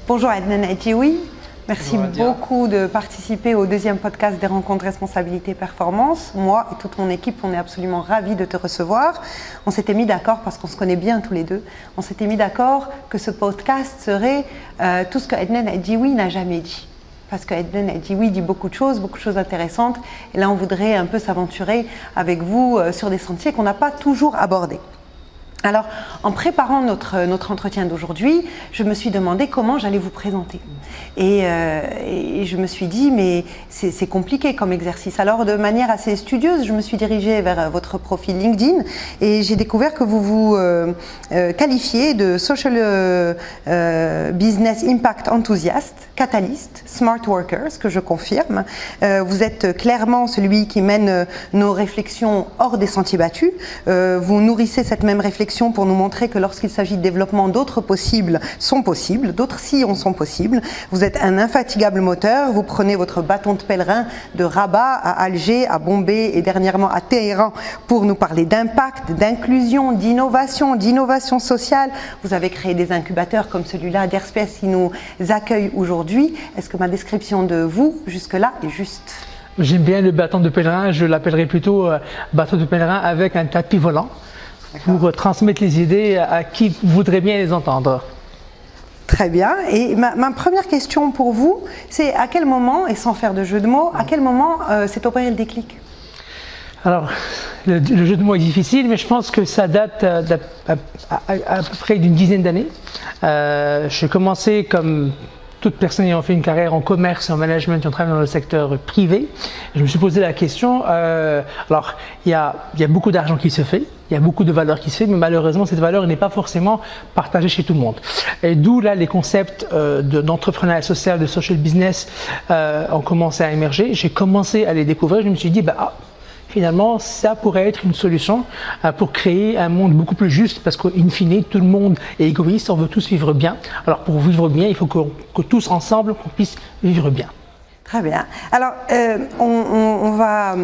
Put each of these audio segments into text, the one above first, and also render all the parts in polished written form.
Bonjour Adnan Adjioui, merci beaucoup de participer au deuxième podcast des rencontres responsabilité performance. Moi et toute mon équipe, on est absolument ravis de te recevoir. On s'était mis d'accord, parce qu'on se connaît bien tous les deux, on s'était mis d'accord que ce podcast serait tout ce que Adnan Adjioui n'a jamais dit. Parce que Adnan Adjioui dit beaucoup de choses intéressantes. Et là, on voudrait un peu s'aventurer avec vous sur des sentiers qu'on n'a pas toujours abordés. Alors, en préparant notre entretien d'aujourd'hui, je me suis demandé comment j'allais vous présenter. Et je me suis dit, mais c'est compliqué comme exercice. Alors, de manière assez studieuse, je me suis dirigée vers votre profil LinkedIn et j'ai découvert que vous vous qualifiez de Social Business Impact Enthusiast, Catalyst, Smart Worker, ce que je confirme. Vous êtes clairement celui qui mène nos réflexions hors des sentiers battus. Vous nourrissez cette même réflexion pour nous montrer que lorsqu'il s'agit de développement, d'autres possibles sont possibles, d'autres sillons sont possibles. Vous êtes un infatigable moteur, vous prenez votre bâton de pèlerin de Rabat à Alger, à Bombay et dernièrement à Téhéran pour nous parler d'impact, d'inclusion, d'innovation sociale. Vous avez créé des incubateurs comme celui-là d'Airspace qui nous accueille aujourd'hui. Est-ce que ma description de vous jusque-là est juste ? J'aime bien le bâton de pèlerin, je l'appellerai plutôt bâton de pèlerin avec un tapis volant pour transmettre les idées à qui voudrait bien les entendre. Très bien. Et ma première question pour vous, c'est à quel moment, et sans faire de jeu de mots, à quel moment s'est opéré le déclic ? Alors, le jeu de mots est difficile, mais je pense que ça date à peu près d'une dizaine d'années. J'ai commencé comme toute personne ayant fait une carrière en commerce et en management, en travaillant dans le secteur privé. Je me suis posé la question, alors il y a beaucoup d'argent qui se fait, il y a beaucoup de valeur qui se fait, mais malheureusement cette valeur n'est pas forcément partagée chez tout le monde. Et d'où là les concepts d'entrepreneuriat social, de social business ont commencé à émerger. J'ai commencé à les découvrir, je me suis dit, finalement, ça pourrait être une solution pour créer un monde beaucoup plus juste parce qu'in fine, tout le monde est égoïste, on veut tous vivre bien. Alors pour vivre bien, il faut que tous ensemble, qu'on puisse vivre bien. Très bien. Alors, on va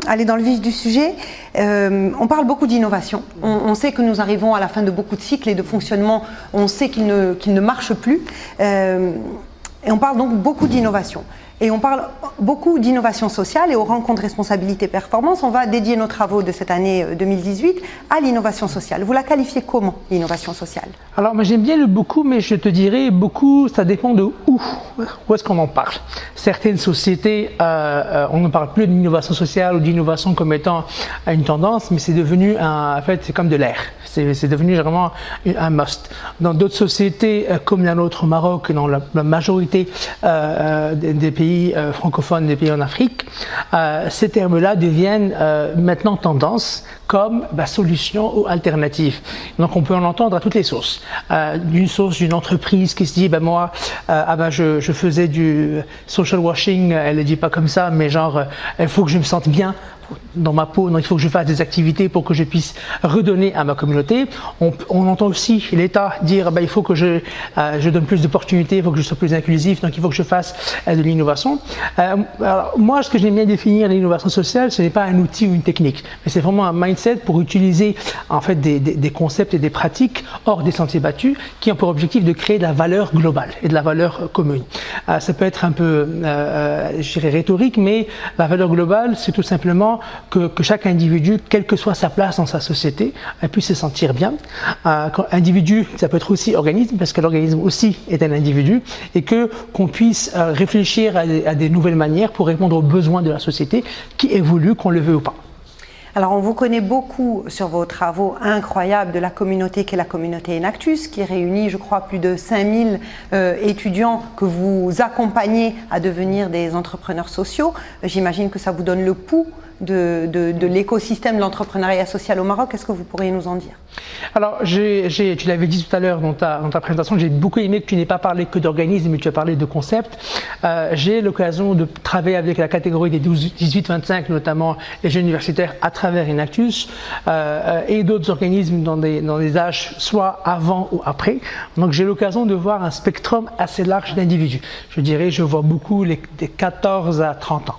aller dans le vif du sujet. On parle beaucoup d'innovation. On sait que nous arrivons à la fin de beaucoup de cycles et de fonctionnement. On sait qu'il ne marche plus. Et on parle donc beaucoup d'innovation. Et on parle beaucoup d'innovation sociale et aux rencontres responsabilité performance. On va dédier nos travaux de cette année 2018 à l'innovation sociale. Vous la qualifiez comment, l'innovation sociale ? Alors, moi j'aime bien le beaucoup, mais je te dirais beaucoup, ça dépend de où est-ce qu'on en parle. Certaines sociétés, on ne parle plus d'innovation sociale ou d'innovation comme étant une tendance, mais c'est devenu, en fait, c'est comme de l'air. C'est devenu vraiment un must. Dans d'autres sociétés, comme la nôtre au Maroc, dans la majorité des pays francophones, des pays en Afrique, ces termes-là deviennent maintenant tendance comme solution ou alternative. Donc on peut en entendre à toutes les sources. D'une source d'une entreprise qui se dit, moi, je faisais du social washing, elle ne le dit pas comme ça, mais genre, il faut que je me sente bien dans ma peau, donc il faut que je fasse des activités pour que je puisse redonner à ma communauté. On entend aussi l'État dire il faut que je donne plus d'opportunités, il faut que je sois plus inclusif, donc il faut que je fasse de l'innovation. Alors, moi, ce que j'aime bien définir l'innovation sociale, ce n'est pas un outil ou une technique, mais c'est vraiment un mindset pour utiliser en fait des concepts et des pratiques hors des sentiers battus qui ont pour objectif de créer de la valeur globale et de la valeur commune. Ça peut être un peu, je dirais, rhétorique, mais la valeur globale, c'est tout simplement que chaque individu, quelle que soit sa place dans sa société, puisse se sentir bien. Individu, ça peut être aussi organisme, parce que l'organisme aussi est un individu, et qu'on puisse réfléchir à des nouvelles manières pour répondre aux besoins de la société qui évoluent, qu'on le veut ou pas. Alors, on vous connaît beaucoup sur vos travaux incroyables de la communauté qu'est la communauté Enactus, qui réunit, je crois, plus de 5000 étudiants que vous accompagnez à devenir des entrepreneurs sociaux. J'imagine que ça vous donne le pouls de l'écosystème de l'entrepreneuriat social au Maroc. Est-ce que vous pourriez nous en dire? Alors, tu l'avais dit tout à l'heure dans ta présentation, j'ai beaucoup aimé que tu n'aies pas parlé que d'organisme, mais tu as parlé de concepts. J'ai l'occasion de travailler avec la catégorie des 18-25, notamment les jeunes universitaires, à travers travers Inactus et d'autres organismes dans des âges soit avant ou après. Donc j'ai l'occasion de voir un spectrum assez large d'individus. Je dirais, je vois beaucoup des 14 à 30 ans.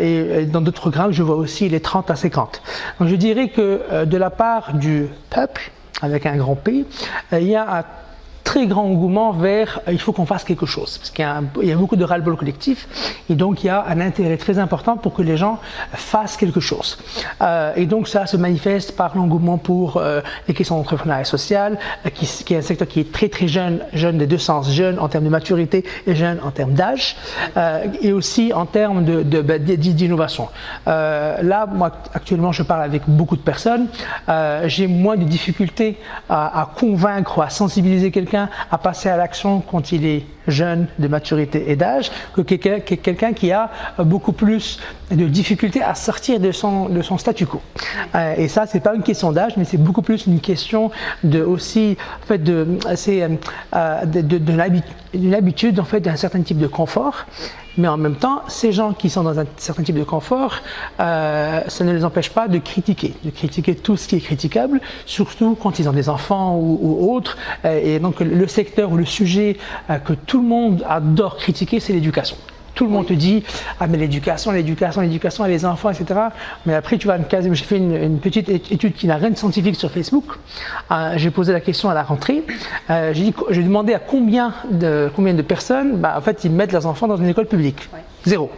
Et dans d'autres programmes, je vois aussi les 30 à 50. Donc je dirais que de la part du peuple, avec un grand P, il y a un très grand engouement vers il faut qu'on fasse quelque chose, parce qu'il y a beaucoup de ras-le-bol collectif, et donc il y a un intérêt très important pour que les gens fassent quelque chose. Et donc ça se manifeste par l'engouement pour les questions d'entrepreneuriat social, qui est un secteur qui est très très jeune des deux sens, jeune en termes de maturité et jeune en termes d'âge, et aussi en termes d'innovation. Là, moi actuellement, je parle avec beaucoup de personnes, j'ai moins de difficultés à convaincre ou à sensibiliser quelqu'un à passer à l'action quand il est jeune, de maturité et d'âge, que quelqu'un qui a beaucoup plus de difficultés à sortir de son statu quo. Et ça, c'est pas une question d'âge, mais c'est beaucoup plus une question d'une habitude en fait d'un certain type de confort. Mais en même temps, ces gens qui sont dans un certain type de confort, ça ne les empêche pas de critiquer tout ce qui est critiquable, surtout quand ils ont des enfants ou autres. Et donc le secteur ou le sujet que tout le monde adore critiquer, c'est l'éducation. Tout le monde te dit « Ah mais l'éducation, les enfants, etc. » Mais après, tu vois, j'ai fait une petite étude qui n'a rien de scientifique sur Facebook. J'ai posé la question à la rentrée. J'ai demandé à combien de personnes, en fait, ils mettent leurs enfants dans une école publique. Ouais. 0.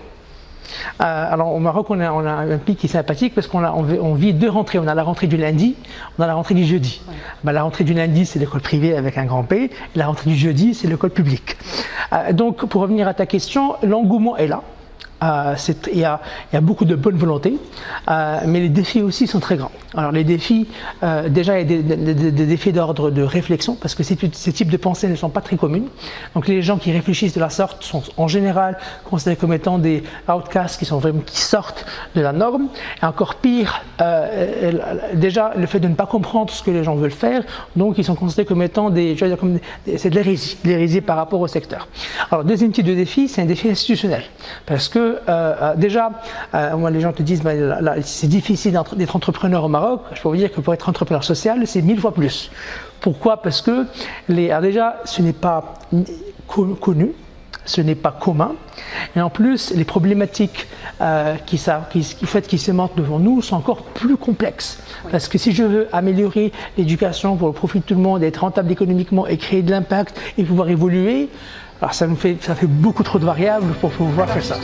Alors au Maroc, on a un pic qui est sympathique parce qu'on vit deux rentrées. On a la rentrée du lundi, on a la rentrée du jeudi. Ouais. La rentrée du lundi, c'est l'école privée avec un grand P. Et la rentrée du jeudi, c'est l'école publique. Donc pour revenir à ta question, l'engouement est là. Il y a beaucoup de bonne volonté, mais les défis aussi sont très grands. Alors les défis, déjà il y a des défis d'ordre de réflexion, parce que ces types de pensées ne sont pas très communes. Donc les gens qui réfléchissent de la sorte sont en général considérés comme étant des outcasts qui sortent de la norme. Et encore pire, déjà le fait de ne pas comprendre ce que les gens veulent faire, donc ils sont considérés comme étant c'est de l'hérésie par rapport au secteur. Alors deuxième type de défi, c'est un défi institutionnel, parce que déjà, moi les gens te disent c'est difficile d'être entrepreneur au Maroc. Je peux vous dire que pour être entrepreneur social, c'est 1000 fois plus. Pourquoi? Parce que déjà, ce n'est pas connu, ce n'est pas commun, et en plus, les problématiques qui se montrent devant nous sont encore plus complexes. Parce que si je veux améliorer l'éducation pour le profit de tout le monde, être rentable économiquement et créer de l'impact et pouvoir évoluer, alors ça fait beaucoup trop de variables pour pouvoir faire ça.